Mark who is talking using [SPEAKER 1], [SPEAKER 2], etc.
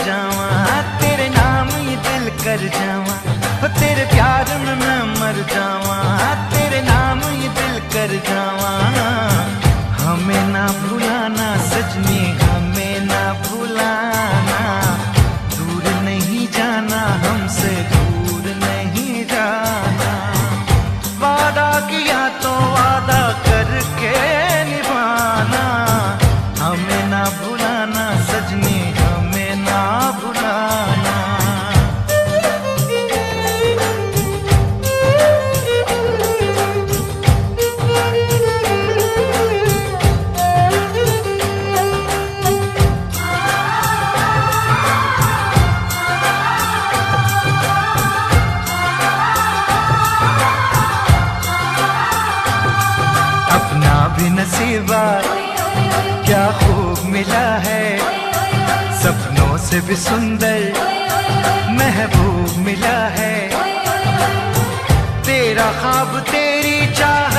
[SPEAKER 1] जावा, तेरे नाम ये दिल कर जावा, तेरे प्यार में मैं मर जावा, तेरे नाम ये दिल कर जावा। हमें ना भुलाना सजनी, हमें ना भुलाना, दूर नहीं जाना हमसे, दूर नहीं जाना। वादा किया तो वादा करके निभाना, हमें ना भुलाना सजनी, हमें ना भुलाना। अपना भी नसीबा क्या खूब मिला है, सपनों से भी सुंदर महबूब मिला है। तेरा ख्वाब तेरी चाह